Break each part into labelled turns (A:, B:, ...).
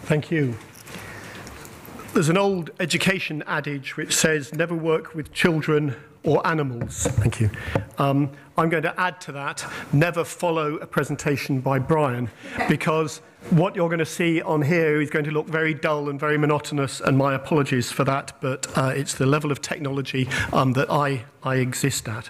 A: Thank you. There's an old education adage which says, never work with children or animals. Thank you. I'm going to add to that, never follow a presentation by Brian, because what you're going to see on here is going to look very dull and very monotonous, and my apologies for that, but it's the level of technology that I exist at.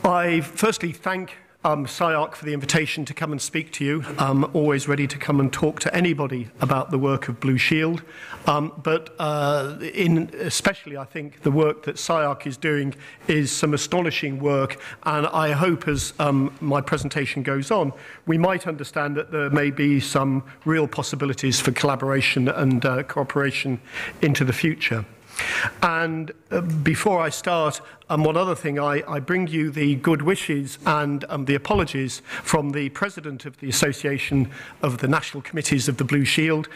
A: I firstly thank CyArk for the invitation to come and speak to you. I'm always ready to come and talk to anybody about the work of Blue Shield, but especially I think the work that CyArk is doing is some astonishing work, and I hope as my presentation goes on we might understand that there may be some real possibilities for collaboration and cooperation into the future. And before I start, one other thing, I bring you the good wishes and the apologies from the President of the Association of the National Committees of the Blue Shield,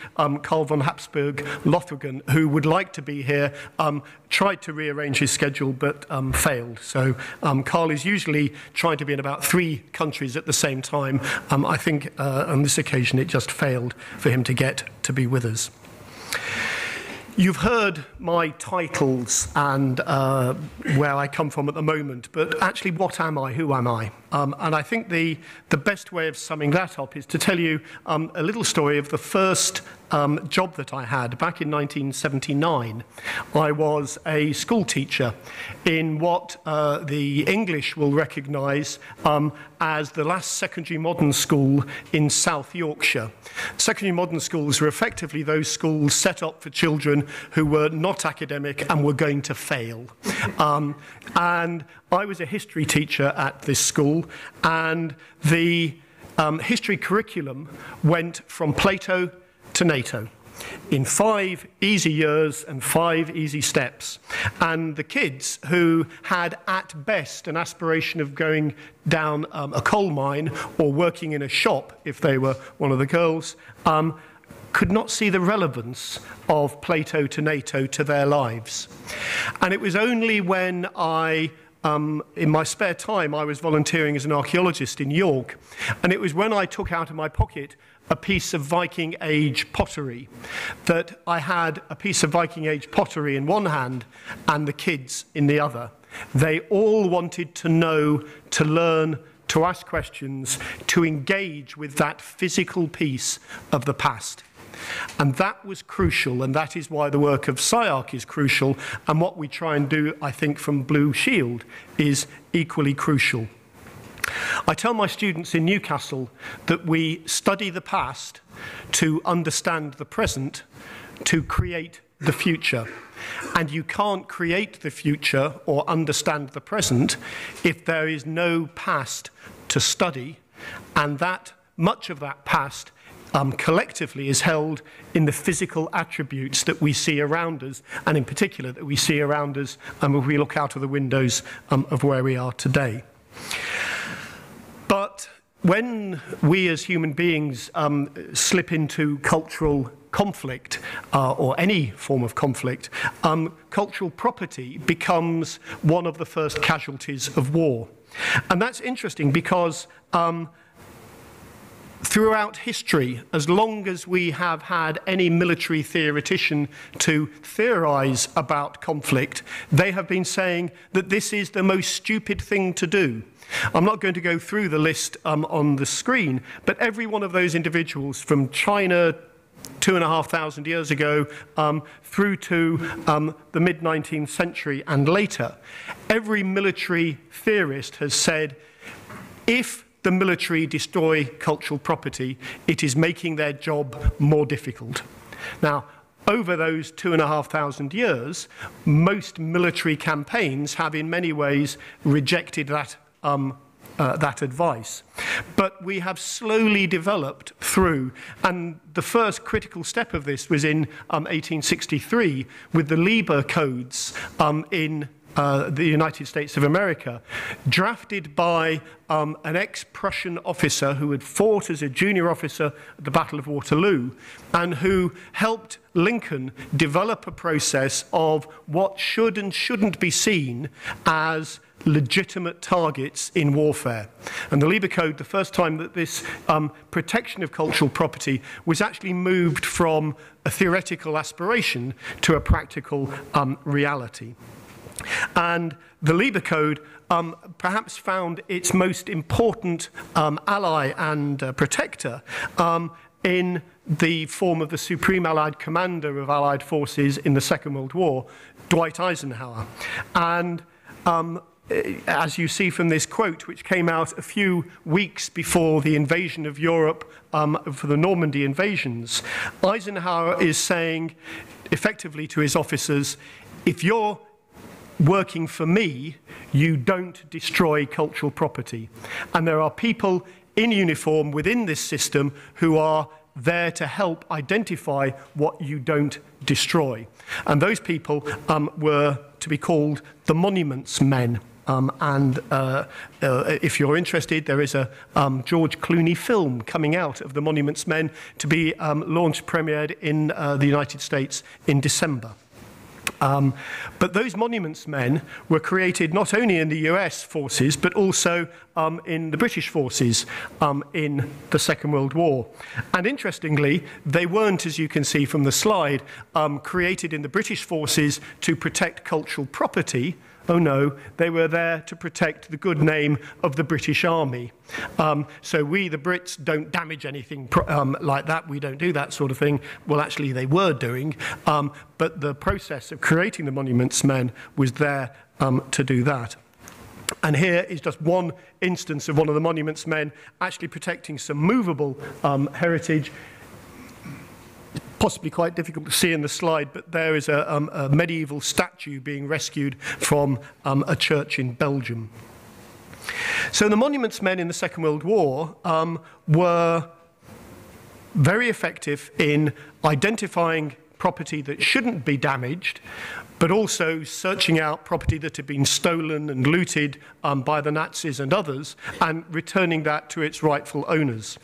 A: Carl von Habsburg-Lothringen, who would like to be here, tried to rearrange his schedule but failed. So Carl is usually trying to be in about 3 countries at the same time. I think on this occasion it just failed for him to get to be with us. You've heard my titles and where I come from at the moment, but actually what am I, who am I? And I think the best way of summing that up is to tell you a little story of the first job that I had back in 1979. I was a school teacher in what the English will recognise as the last secondary modern school in South Yorkshire. Secondary modern schools were effectively those schools set up for children who were not academic and were going to fail. And I was a history teacher at this school, and the history curriculum went from Plato to NATO in 5 easy years and 5 easy steps. And the kids who had at best an aspiration of going down a coal mine or working in a shop, if they were one of the girls, could not see the relevance of Plato to NATO to their lives. And it was only when in my spare time, I was volunteering as an archaeologist in York, and it was when I took out of my pocket a piece of Viking Age pottery that I had a piece of Viking Age pottery in one hand and the kids in the other. They all wanted to know, to learn, to ask questions, to engage with that physical piece of the past. And that was crucial, and that is why the work of CyArk is crucial, and what we try and do, I think, from Blue Shield is equally crucial. I tell my students in Newcastle that we study the past to understand the present, to create the future. And you can't create the future or understand the present if there is no past to study, and that much of that past collectively is held in the physical attributes that we see around us, and in particular that we see around us if we look out of the windows of where we are today. But when we as human beings slip into cultural conflict or any form of conflict, cultural property becomes one of the first casualties of war. And that's interesting because throughout history, as long as we have had any military theoretician to theorize about conflict, they have been saying that this is the most stupid thing to do. I'm not going to go through the list on the screen, but every one of those individuals from China 2,500 years ago through to the mid-19th century and later, every military theorist has said, if the military destroy cultural property, it is making their job more difficult. Now, over those 2,500 years, most military campaigns have in many ways rejected that advice. But we have slowly developed through, and the first critical step of this was in 1863 with the Lieber Codes in the United States of America, drafted by an ex-Prussian officer who had fought as a junior officer at the Battle of Waterloo, and who helped Lincoln develop a process of what should and shouldn't be seen as legitimate targets in warfare. And the Liber Code, the first time that this protection of cultural property was actually moved from a theoretical aspiration to a practical reality. And the Liber Code perhaps found its most important ally and protector in the form of the Supreme Allied Commander of Allied forces in the Second World War, Dwight Eisenhower. And as you see from this quote, which came out a few weeks before the invasion of Europe for the Normandy invasions, Eisenhower is saying effectively to his officers, if you're working for me, you don't destroy cultural property. And there are people in uniform within this system who are there to help identify what you don't destroy. And those people were to be called the monuments men. If you're interested, there is a George Clooney film coming out of the Monuments Men to be premiered in the United States in December. But those monuments men were created not only in the US forces, but also in the British forces in the Second World War. And interestingly, they weren't, as you can see from the slide, created in the British forces to protect cultural property. Oh no, they were there to protect the good name of the British Army. So we, the Brits, don't damage anything like that. We don't do that sort of thing. Well, actually, they were doing. But the process of creating the Monuments Men was there to do that. And here is just one instance of one of the Monuments Men actually protecting some movable heritage. Possibly quite difficult to see in the slide, but there is a medieval statue being rescued from a church in Belgium. So the Monuments Men in the Second World War were very effective in identifying property that shouldn't be damaged, but also searching out property that had been stolen and looted by the Nazis and others, and returning that to its rightful owners.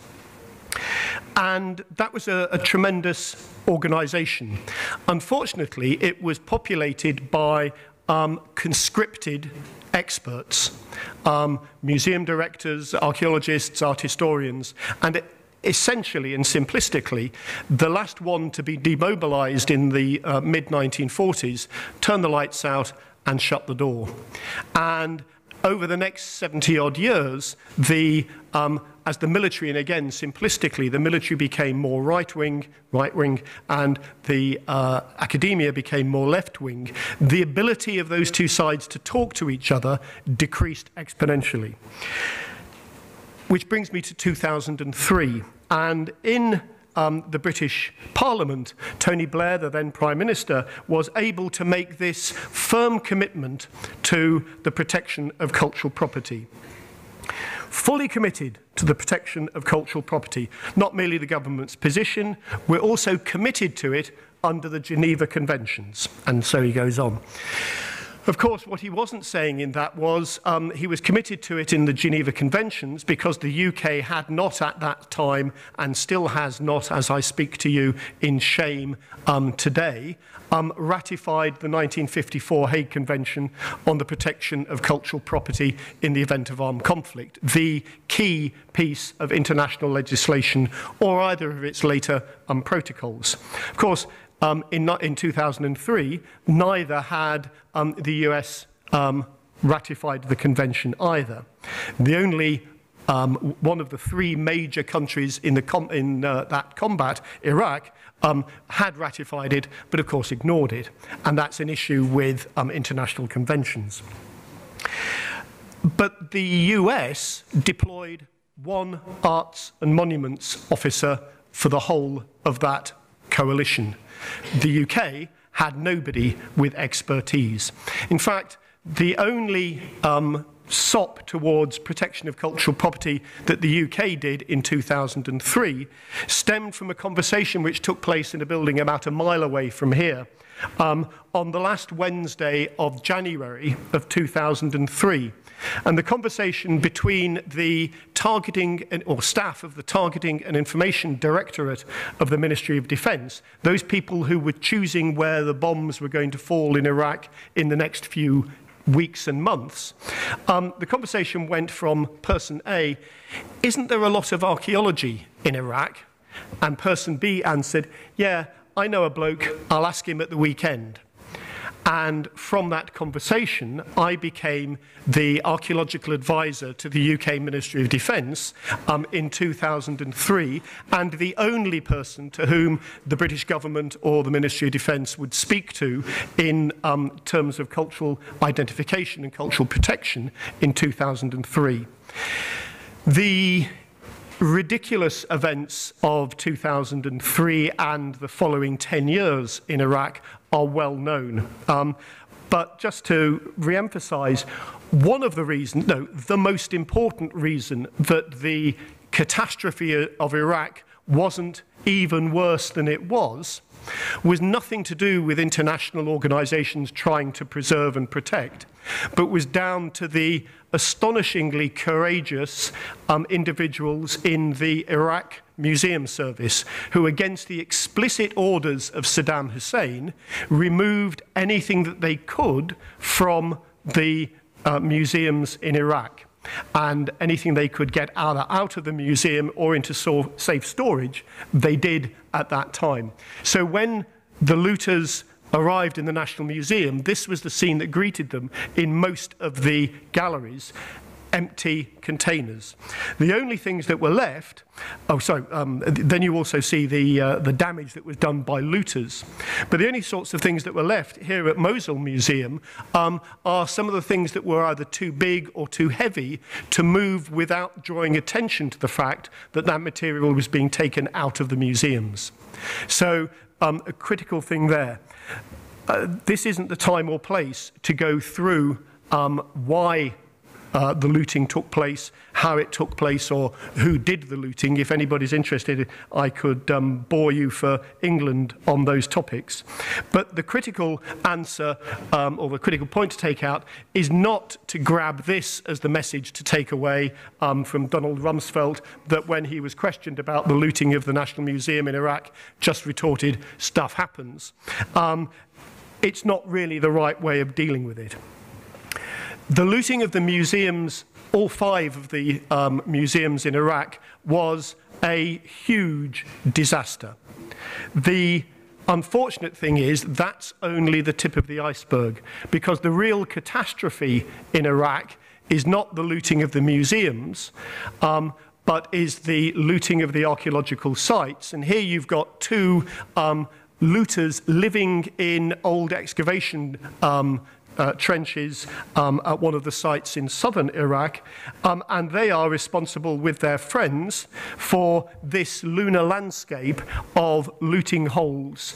A: And that was a tremendous organisation. Unfortunately, it was populated by conscripted experts, museum directors, archaeologists, art historians, and essentially and simplistically, the last one to be demobilised in the mid-1940s turned the lights out and shut the door. And over the next 70-odd years, as the military, and again, simplistically, the military became more right-wing, and the academia became more left-wing, the ability of those two sides to talk to each other decreased exponentially. Which brings me to 2003. And in the British Parliament, Tony Blair, the then Prime Minister, was able to make this firm commitment to the protection of cultural property. Fully committed to the protection of cultural property, not merely the government's position, we're also committed to it under the Geneva Conventions. And so he goes on. Of course, what he wasn't saying in that was he was committed to it in the Geneva Conventions because the UK had not at that time, and still has not, as I speak to you in shame today, ratified the 1954 Hague Convention on the protection of cultural property in the event of armed conflict, the key piece of international legislation, or either of its later protocols. Of course, in 2003, neither had the US ratified the convention either. The only one of the three major countries in that combat, Iraq, had ratified it, but of course ignored it. And that's an issue with international conventions. But the US deployed one arts and monuments officer for the whole of that coalition. The UK had nobody with expertise. In fact, the only SOP towards protection of cultural property that the UK did in 2003 stemmed from a conversation which took place in a building about a mile away from here on the last Wednesday of January of 2003. And the conversation between the targeting or staff of the Targeting and Information Directorate of the Ministry of Defence, those people who were choosing where the bombs were going to fall in Iraq in the next few weeks and months, the conversation went from person A, isn't there a lot of archaeology in Iraq? And person B answered, yeah, I know a bloke, I'll ask him at the weekend. And from that conversation, I became the archaeological advisor to the UK Ministry of Defence in 2003, and the only person to whom the British government or the Ministry of Defence would speak to in terms of cultural identification and cultural protection in 2003. The ridiculous events of 2003 and the following 10 years in Iraq are well known. But just to re-emphasize, one of the reasons, no, the most important reason that the catastrophe of Iraq wasn't even worse than it was nothing to do with international organizations trying to preserve and protect, but was down to the astonishingly courageous individuals in the Iraq Museum Service who, against the explicit orders of Saddam Hussein, removed anything that they could from the museums in Iraq. And anything they could get out of the museum or into safe storage, they did at that time. So when the looters arrived in the National Museum, this was the scene that greeted them in most of the galleries: empty containers. The only things that were left, then you also see the damage that was done by looters. But the only sorts of things that were left here at Mosul Museum are some of the things that were either too big or too heavy to move without drawing attention to the fact that that material was being taken out of the museums. So a critical thing there. This isn't the time or place to go through why the looting took place, how it took place, or who did the looting. If anybody's interested, I could bore you for England on those topics. But the critical answer, or the critical point to take out, is not to grab this as the message to take away from Donald Rumsfeld, that when he was questioned about the looting of the National Museum in Iraq, just retorted, stuff happens. It's not really the right way of dealing with it. The looting of the museums, all 5 of the museums in Iraq, was a huge disaster. The unfortunate thing is that's only the tip of the iceberg, because the real catastrophe in Iraq is not the looting of the museums, but is the looting of the archaeological sites. And here you've got 2 looters living in old excavation trenches at one of the sites in southern Iraq, and they are responsible with their friends for this lunar landscape of looting holes,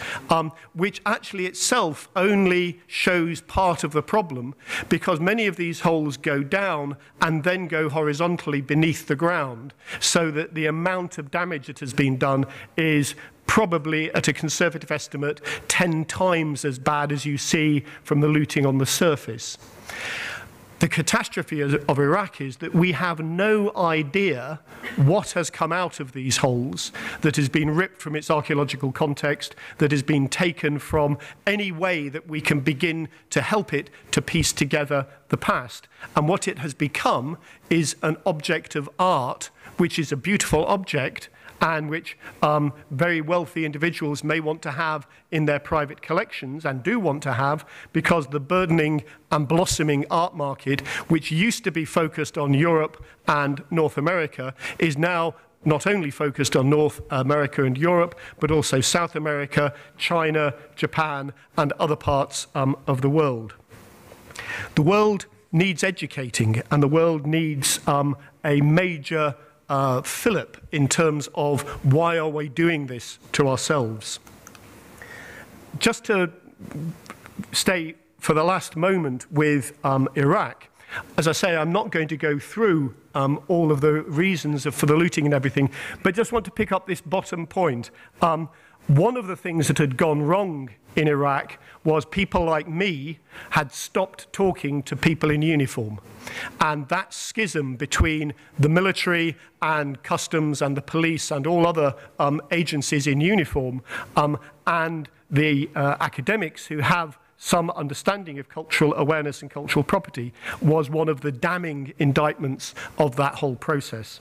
A: which actually itself only shows part of the problem, because many of these holes go down and then go horizontally beneath the ground, so that the amount of damage that has been done is probably, at a conservative estimate, 10 times as bad as you see from the looting on the surface. The catastrophe of Iraq is that we have no idea what has come out of these holes, that has been ripped from its archaeological context, that has been taken from any way that we can begin to help it to piece together the past. And what it has become is an object of art, which is a beautiful object, and which very wealthy individuals may want to have in their private collections, and do want to have, because the burgeoning and blossoming art market, which used to be focused on Europe and North America, is now not only focused on North America and Europe, but also South America, China, Japan, and other parts of the world. The world needs educating, and the world needs a major fillip in terms of why are we doing this to ourselves. Just to stay for the last moment with Iraq, as I say, I'm not going to go through all of the reasons for the looting and everything, but just want to pick up this bottom point. One of the things that had gone wrong in Iraq was people like me had stopped talking to people in uniform. And that schism between the military and customs and the police and all other agencies in uniform and the academics who have some understanding of cultural awareness and cultural property was one of the damning indictments of that whole process.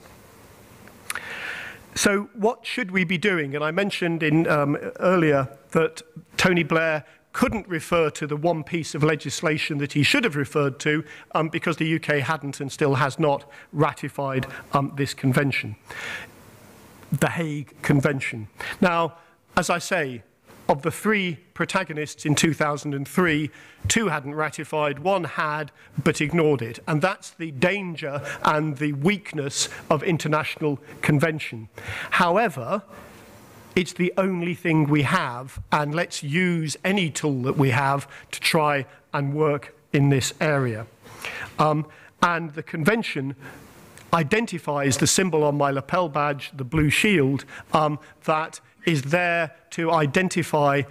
A: So what should we be doing? And I mentioned earlier that Tony Blair couldn't refer to the one piece of legislation that he should have referred to because the UK hadn't and still has not ratified this convention, the Hague Convention. Now, as I say, of the 3 protagonists in 2003, 2 hadn't ratified, 1 had, but ignored it. And that's the danger and the weakness of international convention. However, it's the only thing we have, and let's use any tool that we have to try and work in this area. And the convention identifies the symbol on my lapel badge, the blue shield, that is there to identify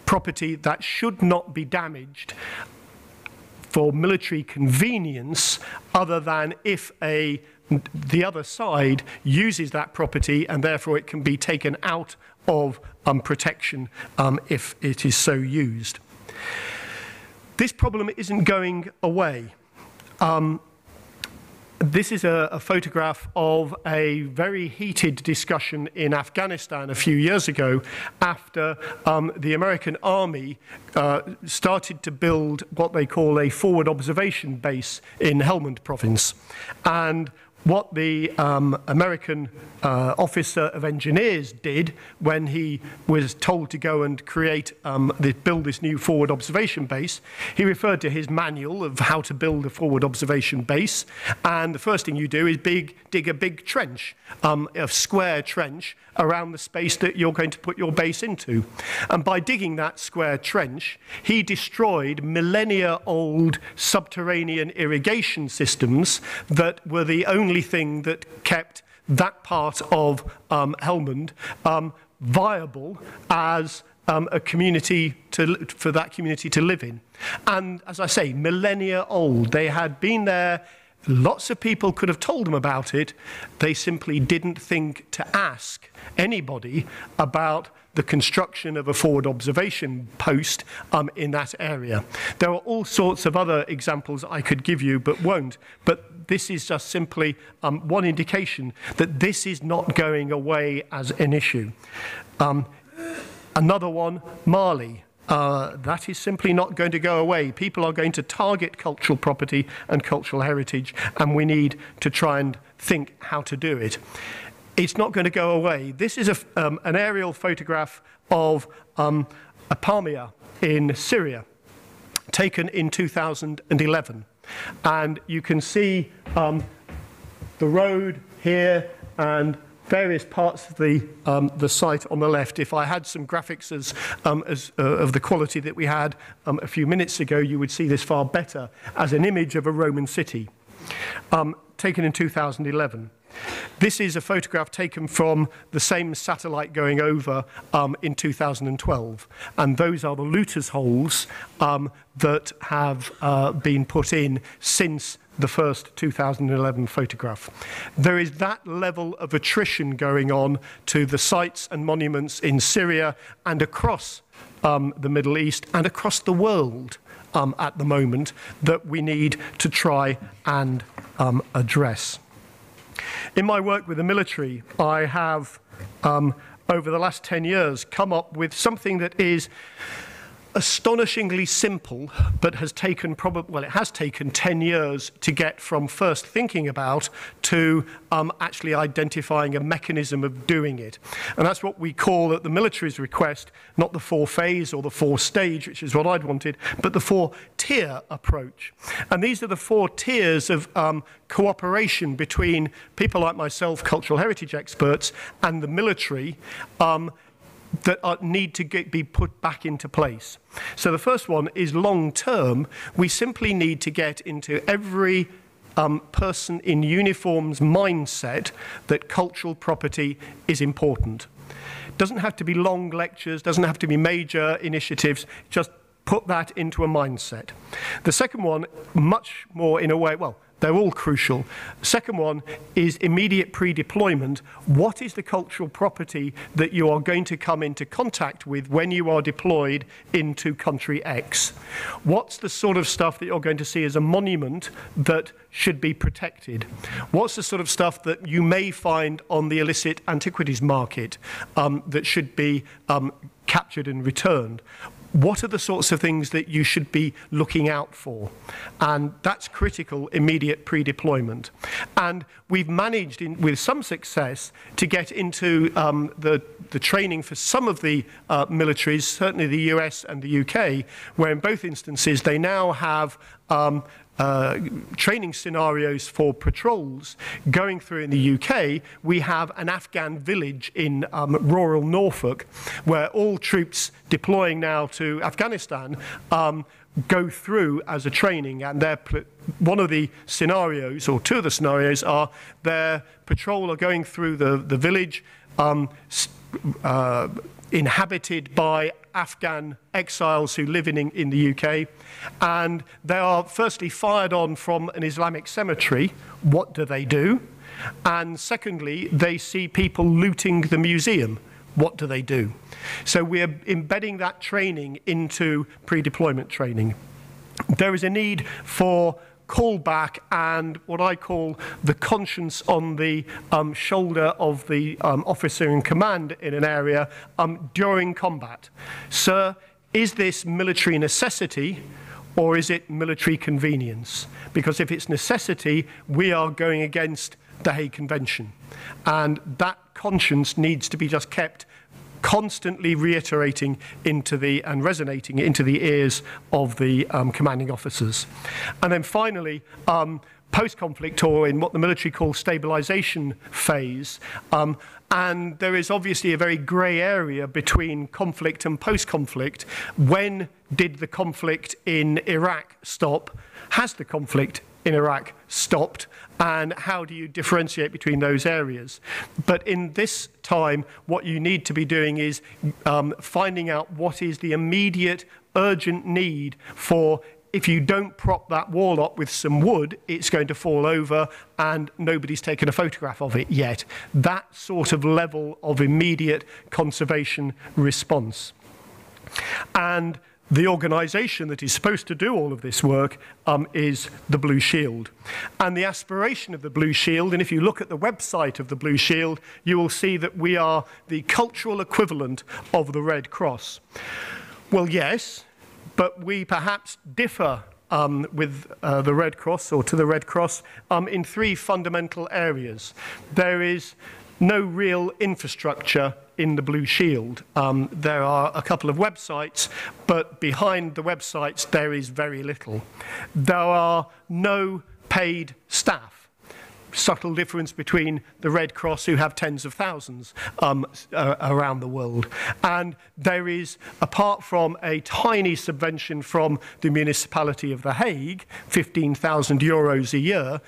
A: property that should not be damaged for military convenience, other than if the other side uses that property, and therefore it can be taken out of protection if it is so used. This problem isn't going away. This is a photograph of a very heated discussion in Afghanistan a few years ago after the American Army started to build what they call a forward observation base in Helmand province. And what the American officer of engineers did when he was told to go and build this new forward observation base, he referred to his manual of how to build a forward observation base. And the first thing you do is dig a big trench, a square trench, around the space that you're going to put your base into. And by digging that square trench, he destroyed millennia-old subterranean irrigation systems that were the only thing that kept that part of Helmand viable as a community for that community to live in. And as I say, millennia old. They had been there. Lots of people could have told them about it. They simply didn't think to ask anybody about the construction of a forward observation post in that area. There are all sorts of other examples I could give you, but won't. But this is just simply one indication that this is not going away as an issue. Another one, Mali. That is simply not going to go away. People are going to target cultural property and cultural heritage, and we need to try and think how to do it. It's not going to go away. This is an aerial photograph of Apamea in Syria, taken in 2011. And you can see the road here and various parts of the site on the left. If I had some graphics of the quality that we had a few minutes ago, you would see this far better as an image of a Roman city, taken in 2011. This is a photograph taken from the same satellite going over in 2012. And those are the looters' holes that have been put in since the first 2011 photograph. There is that level of attrition going on to the sites and monuments in Syria and across the Middle East and across the world at the moment that we need to try and address. In my work with the military, I have, over the last 10 years, come up with something that is astonishingly simple, but has taken it has taken 10 years to get from first thinking about to actually identifying a mechanism of doing it. And that's what we call, at the military's request, not the 4-phase or the 4-stage, which is what I'd wanted, but the 4-tier approach. And these are the 4 tiers of cooperation between people like myself, cultural heritage experts, and the military, that need to be put back into place. So the first one is long-term. We simply need to get into every person in uniform's mindset that cultural property is important. Doesn't have to be long lectures, doesn't have to be major initiatives, just put that into a mindset. The second one, much more in a way, well, They're all crucial. Second one is immediate pre-deployment. What is the cultural property that you are going to come into contact with when you are deployed into country X? What's the sort of stuff that you're going to see as a monument that should be protected? What's the sort of stuff that you may find on the illicit antiquities market that should be captured and returned? What are the sorts of things that you should be looking out for? And that's critical immediate pre-deployment. And we've managed, with some success, to get into the training for some of the militaries, certainly the US and the UK, where in both instances they now have training scenarios for patrols going through. In the UK, we have an Afghan village in rural Norfolk where all troops deploying now to Afghanistan go through as a training, and one of the scenarios, or two of the scenarios, are their patrol are going through the village inhabited by Afghan exiles who live in the UK, and they are firstly fired on from an Islamic cemetery. What do? And secondly, they see people looting the museum. What do? So we're embedding that training into pre-deployment training. There is a need for callback and what I call the conscience on the shoulder of the officer in command in an area during combat. Sir, is this military necessity or is it military convenience? Because if it's necessity, we are going against the Hague Convention. And that conscience needs to be just kept constantly reiterating and resonating into the ears of the commanding officers. And then finally, post-conflict, or in what the military calls stabilization phase, and there is obviously a very grey area between conflict and post-conflict. When did the conflict in Iraq stop? Has the conflict in Iraq stopped? And how do you differentiate between those areas? But in this time, what you need to be doing is finding out what is the immediate, urgent need for. If you don't prop that wall up with some wood, it's going to fall over and nobody's taken a photograph of it yet. That sort of level of immediate conservation response. And the organisation that is supposed to do all of this work is the Blue Shield. And the aspiration of the Blue Shield, and if you look at the website of the Blue Shield, you will see that we are the cultural equivalent of the Red Cross. Well, yes, but we perhaps differ with the Red Cross, or to the Red Cross, in three fundamental areas. There is no real infrastructure in the Blue Shield. There are a couple of websites, but behind the websites there is very little. There are no paid staff. Subtle difference between the Red Cross, who have tens of thousands around the world. And there is, apart from a tiny subvention from the municipality of The Hague, 15,000 euros a year,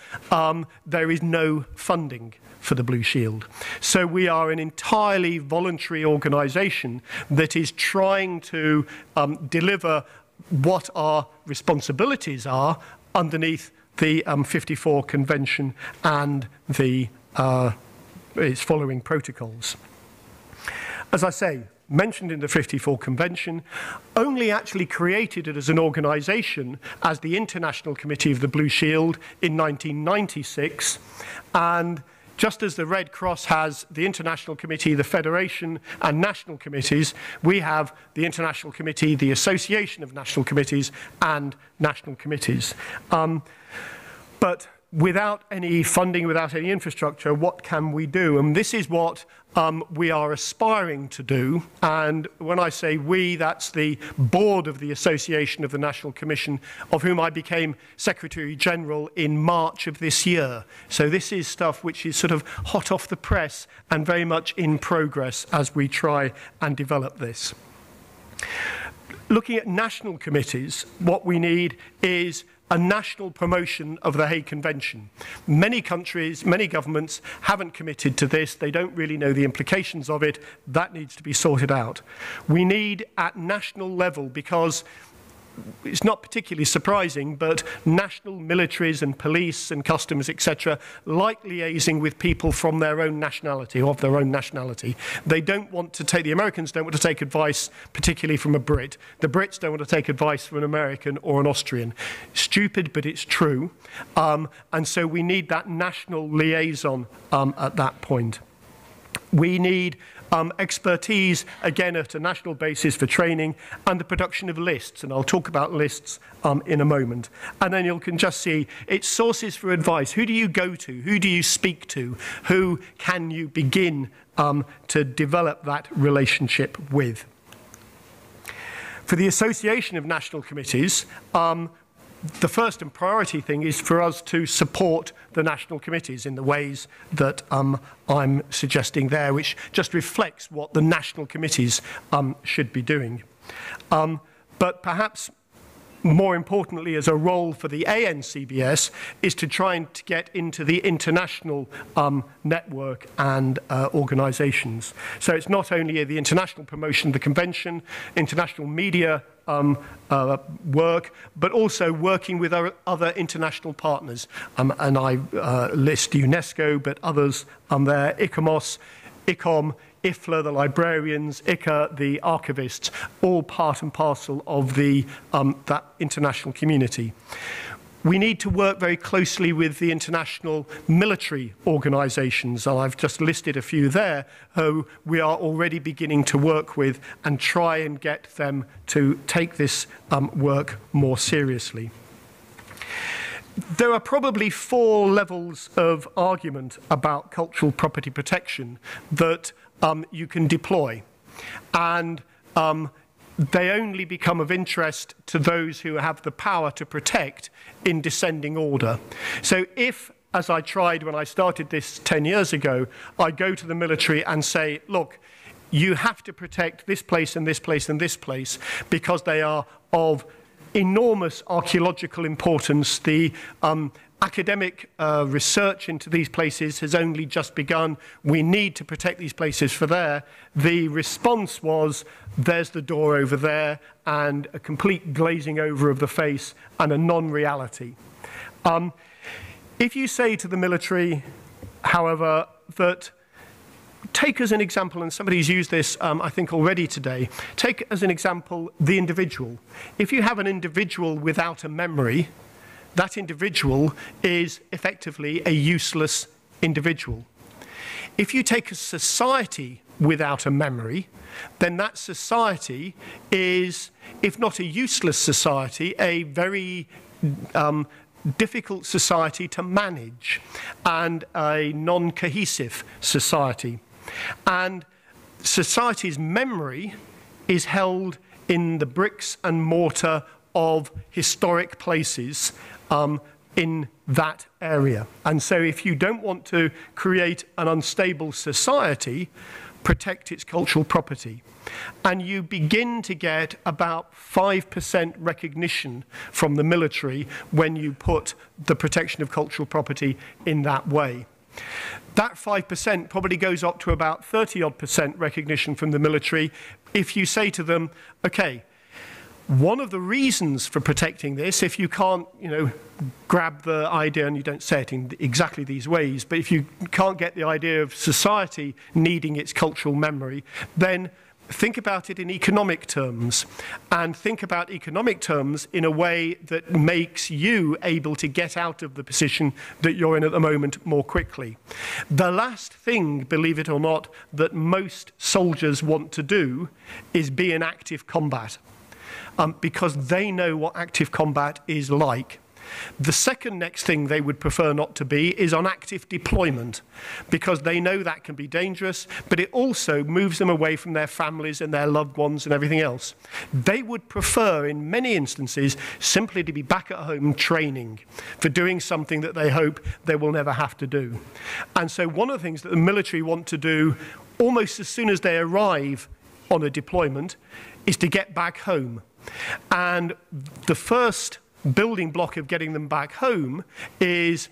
A: there is no funding for the Blue Shield. So we are an entirely voluntary organisation that is trying to deliver what our responsibilities are underneath the 54 Convention and its following protocols. As I say, mentioned in the 54 Convention, only actually created it as an organisation as the International Committee of the Blue Shield in 1996, and just as the Red Cross has the International Committee, the Federation, and national committees, we have the International Committee, the Association of National Committees, and national committees. But without any funding, without any infrastructure, what can we do? And this is what we are aspiring to do. And when I say we, that's the board of the Association of the National Commission, of whom I became Secretary General in March of this year. So this is stuff which is sort of hot off the press and very much in progress as we try and develop this. Looking at national committees, what we need is a national promotion of the Hague Convention. Many countries, many governments haven't committed to this. They don't really know the implications of it. That needs to be sorted out. We need at national level, because it's not particularly surprising, but national militaries and police and customs, etc., like liaising with people from their own nationality, of their own nationality. They don't want to take, the Americans don't want to take advice, particularly from a Brit. The Brits don't want to take advice from an American or an Austrian. Stupid, but it's true. And so we need that national liaison at that point. We need expertise, again, at a national basis for training and the production of lists. And I'll talk about lists in a moment. And then you can just see it's sources for advice. Who do you go to? Who do you speak to? Who can you begin to develop that relationship with? For the Association of National Committees, the first and priority thing is for us to support the national committees in the ways that I'm suggesting there, which just reflects what the national committees should be doing. But perhaps more importantly, as a role for the ANCBS, is to try and to get into the international network and organisations. So it's not only the international promotion of the convention, international media work, but also working with our other international partners. And I list UNESCO, but others there, ICOMOS, ICOM, IFLA, the librarians, ICA, the archivists, all part and parcel of the, that international community. We need to work very closely with the international military organisations. I've just listed a few there who we are already beginning to work with and try and get them to take this work more seriously. There are probably 4 levels of argument about cultural property protection that you can deploy. And they only become of interest to those who have the power to protect in descending order. So if, as I tried when I started this 10 years ago, I go to the military and say, look, you have to protect this place and this place and this place because they are of enormous archaeological importance. The academic research into these places has only just begun. We need to protect these places for there. The response was, there's the door over there, and a complete glazing over of the face and a non-reality. If you say to the military, however, that take as an example, and somebody's used this, I think, already today, take as an example the individual. If you have an individual without a memory, that individual is effectively a useless individual. If you take a society without a memory, then that society is, if not a useless society, a very difficult society to manage and a non-cohesive society. And society's memory is held in the bricks and mortar of historic places in that area. And so if you don't want to create an unstable society, protect its cultural property. And you begin to get about 5% recognition from the military when you put the protection of cultural property in that way. That 5% probably goes up to about 30-odd% recognition from the military if you say to them, okay, one of the reasons for protecting this, if you can't, grab the idea, and you don't say it in exactly these ways, but if you can't get the idea of society needing its cultural memory, then think about it in economic terms, and think about economic terms in a way that makes you able to get out of the position that you're in at the moment more quickly. The last thing, believe it or not, that most soldiers want to do is be in active combat. Because they know what active combat is like. The second next thing they would prefer not to be is on active deployment, because they know that can be dangerous, but it also moves them away from their families and their loved ones and everything else. They would prefer, in many instances, simply to be back at home training for doing something that they hope they will never have to do. And so one of the things that the military want to do almost as soon as they arrive on a deployment is to get back home. And the first building block of getting them back home is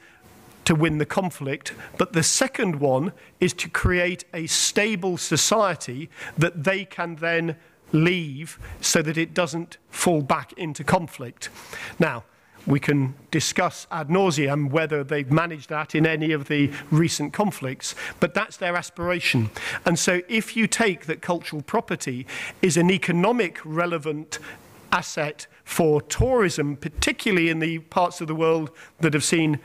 A: to win the conflict, but the second one is to create a stable society that they can then leave so that it doesn't fall back into conflict. Now, we can discuss ad nauseam whether they've managed that in any of the recent conflicts, but that's their aspiration. And so if you take that cultural property is an economic relevant asset for tourism, particularly in the parts of the world that have seen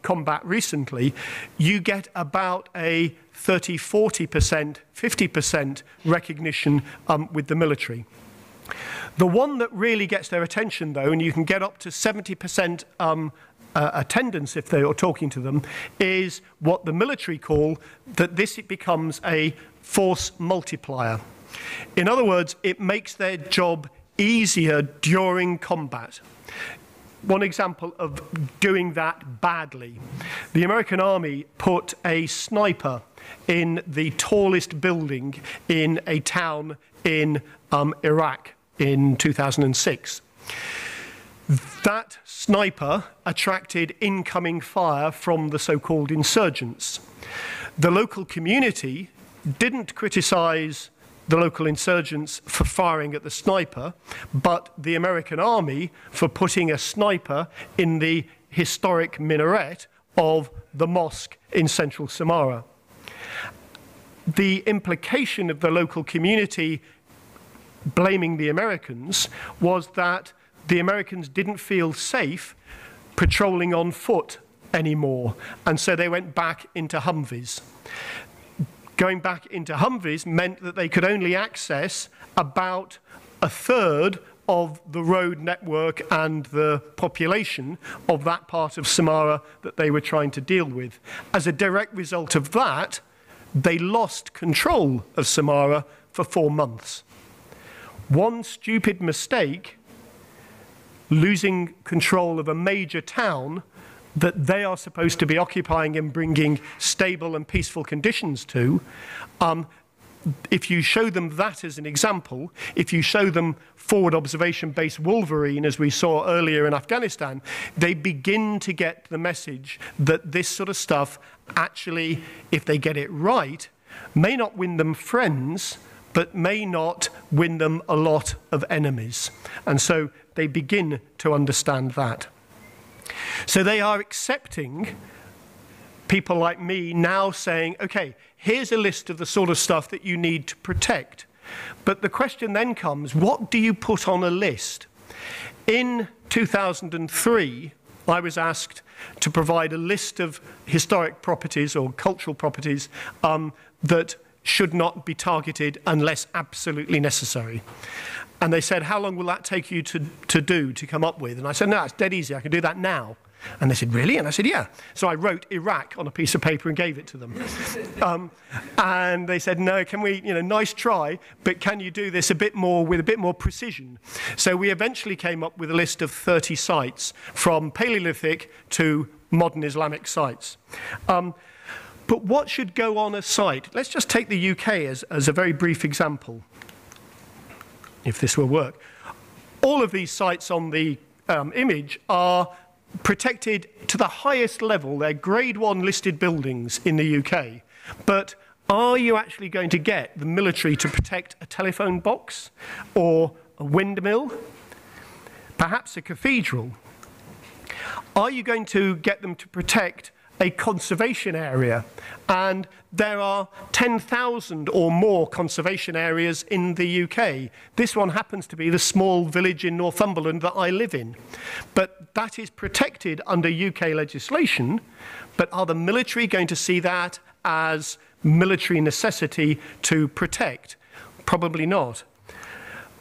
A: combat recently, you get about a 30, 40%, 50% recognition with the military. The one that really gets their attention, though, and you can get up to 70% attendance if they are talking to them, is what the military call that this it becomes a force multiplier. In other words, it makes their job easier during combat. One example of doing that badly. The American Army put a sniper in the tallest building in a town in Iraq in 2006. That sniper attracted incoming fire from the so-called insurgents. The local community didn't criticize the local insurgents for firing at the sniper, but the American Army for putting a sniper in the historic minaret of the mosque in central Samarra. The implication of the local community blaming the Americans was that the Americans didn't feel safe patrolling on foot anymore, and so they went back into Humvees. Going back into Humvees meant that they could only access about a third of the road network and the population of that part of Samarra that they were trying to deal with. As a direct result of that, they lost control of Samarra for 4 months. One stupid mistake, losing control of a major town that they are supposed to be occupying and bringing stable and peaceful conditions to, if you show them that as an example, if you show them forward observation-based Wolverine, as we saw earlier in Afghanistan, they begin to get the message that this sort of stuff actually, if they get it right, may not win them friends, but may not win them a lot of enemies. And so they begin to understand that. So they are accepting people like me now saying, okay, here's a list of the sort of stuff that you need to protect. But the question then comes, what do you put on a list? In 2003, I was asked to provide a list of historic properties or cultural properties that should not be targeted unless absolutely necessary. And they said, how long will that take you to come up with? And I said, no, it's dead easy, I can do that now. And they said, really? And I said, yeah. So I wrote Iraq on a piece of paper and gave it to them. And they said, no, can we, nice try, but can you do this a bit more with a bit more precision? So we eventually came up with a list of 30 sites, from Paleolithic to modern Islamic sites. But what should go on a site? Let's just take the UK as a very brief example, if this will work. All of these sites on the image are protected to the highest level. They're grade 1 listed buildings in the UK. But are you actually going to get the military to protect a telephone box or a windmill? Perhaps a cathedral? Are you going to get them to protect a conservation area? And there are 10,000 or more conservation areas in the UK. This one happens to be the small village in Northumberland that I live in. But that is protected under UK legislation. But are the military going to see that as military necessity to protect? Probably not.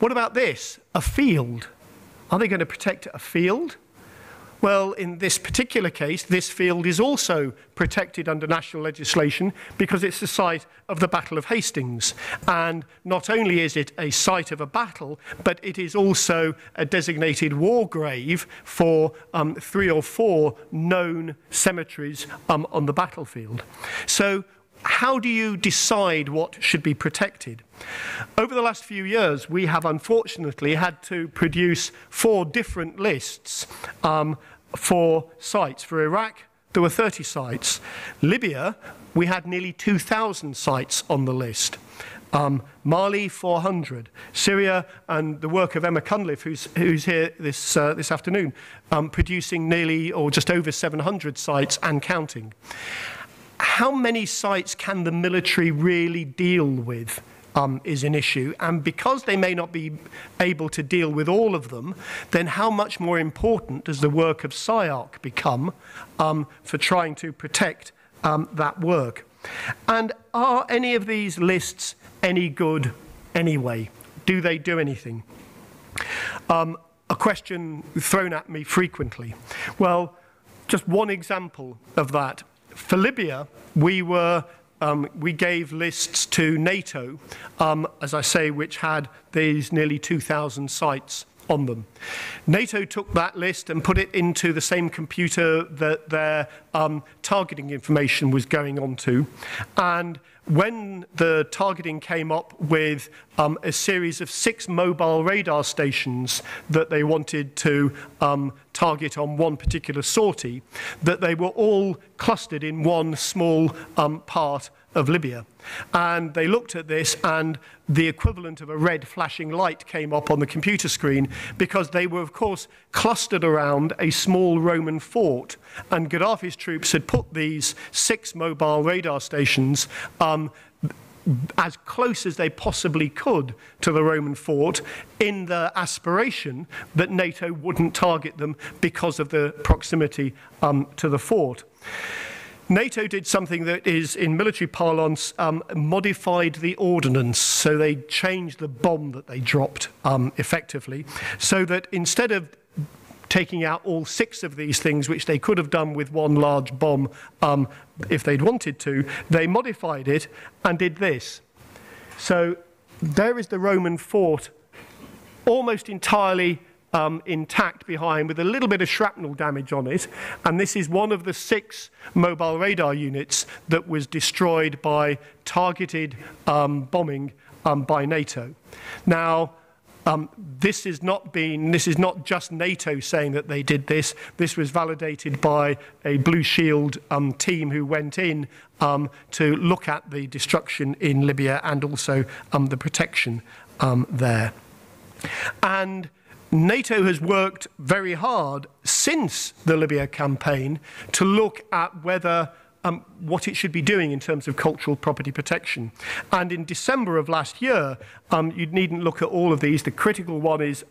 A: What about this? A field. Are they going to protect a field? Well, in this particular case, this field is also protected under national legislation because it's the site of the Battle of Hastings. And not only is it a site of a battle, but it is also a designated war grave for 3 or 4 known cemeteries on the battlefield. So how do you decide what should be protected? Over the last few years, we have unfortunately had to produce 4 different lists for sites. For Iraq, there were 30 sites. Libya, we had nearly 2,000 sites on the list. Mali 400, Syria, and the work of Emma Cunliffe, who's here this afternoon, producing nearly or just over 700 sites and counting. How many sites can the military really deal with is an issue, and because they may not be able to deal with all of them, then how much more important does the work of CyArk become for trying to protect that work? And are any of these lists any good anyway? Do they do anything? A question thrown at me frequently. Well, just one example of that. For Libya, we gave lists to NATO, as I say, which had these nearly 2,000 sites on them. NATO took that list and put it into the same computer that their targeting information was going on to. And when the targeting came up with a series of 6 mobile radar stations that they wanted to target on one particular sortie, that they were all clustered in one small part of Libya. And they looked at this, and the equivalent of a red flashing light came up on the computer screen, because they were, of course, clustered around a small Roman fort. And Gaddafi's troops had put these 6 mobile radar stations as close as they possibly could to the Roman fort, in the aspiration that NATO wouldn't target them because of the proximity to the fort. NATO did something that is, in military parlance, modified the ordnance. So they changed the bomb that they dropped effectively, so that instead of taking out all 6 of these things, which they could have done with one large bomb if they'd wanted to, they modified it and did this. So there is the Roman fort, almost entirely intact behind, with a little bit of shrapnel damage on it, and this is one of the 6 mobile radar units that was destroyed by targeted bombing by NATO. Now, this is not just NATO saying that they did this. This was validated by a Blue Shield team who went in to look at the destruction in Libya and also the protection there. And NATO has worked very hard since the Libya campaign to look at whether what it should be doing in terms of cultural property protection. And in December of last year, you needn't look at all of these. The critical one is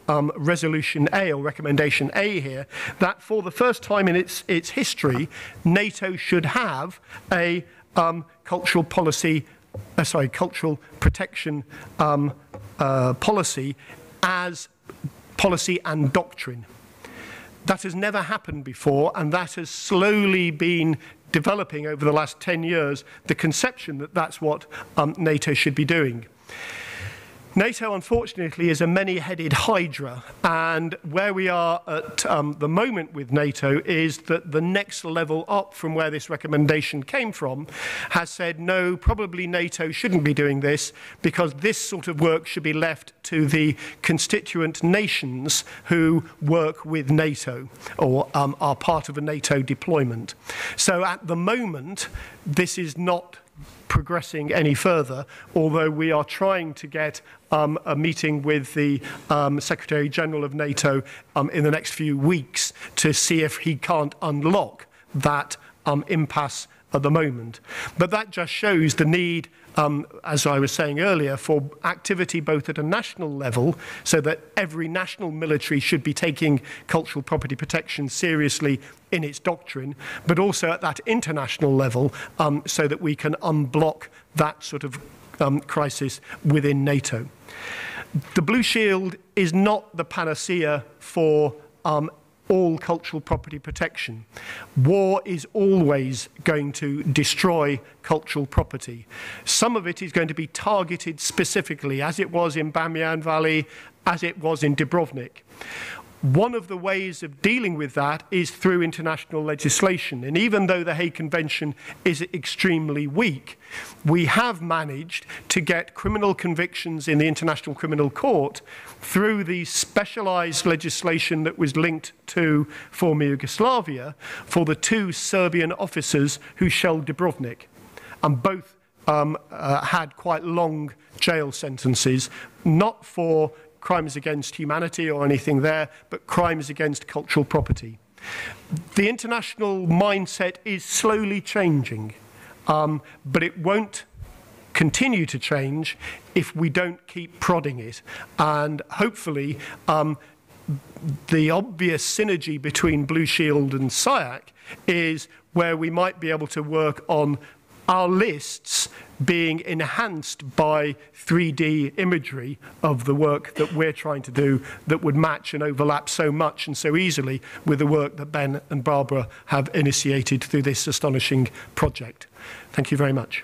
A: Resolution A, or Recommendation A here, that for the first time in its history, NATO should have a cultural protection policy as policy and doctrine. That has never happened before, and that has slowly been developing over the last 10 years, the conception that that's what NATO should be doing. NATO, unfortunately, is a many-headed hydra, and where we are at the moment with NATO is that the next level up from where this recommendation came from has said, no, probably NATO shouldn't be doing this, because this sort of work should be left to the constituent nations who work with NATO or are part of a NATO deployment. So at the moment, this is not progressing any further, although we are trying to get a meeting with the Secretary General of NATO in the next few weeks to see if he can't unlock that impasse at the moment. But that just shows the need, as I was saying earlier, for activity both at a national level, so that every national military should be taking cultural property protection seriously in its doctrine, but also at that international level, so that we can unblock that sort of crisis within NATO. The Blue Shield is not the panacea for all cultural property protection. War is always going to destroy cultural property. Some of it is going to be targeted specifically, as it was in Bamiyan Valley, as it was in Dubrovnik. One of the ways of dealing with that is through international legislation. And even though the Hague Convention is extremely weak, we have managed to get criminal convictions in the International Criminal Court through the specialized legislation that was linked to former Yugoslavia for the 2 Serbian officers who shelled Dubrovnik. And both had quite long jail sentences, not for crimes against humanity or anything there, but crimes against cultural property. The international mindset is slowly changing, but it won't continue to change if we don't keep prodding it. And hopefully, the obvious synergy between Blue Shield and CyArk is where we might be able to work on our lists being enhanced by 3D imagery of the work that we're trying to do that would match and overlap so much and so easily with the work that Ben and Barbara have initiated through this astonishing project. Thank you very much.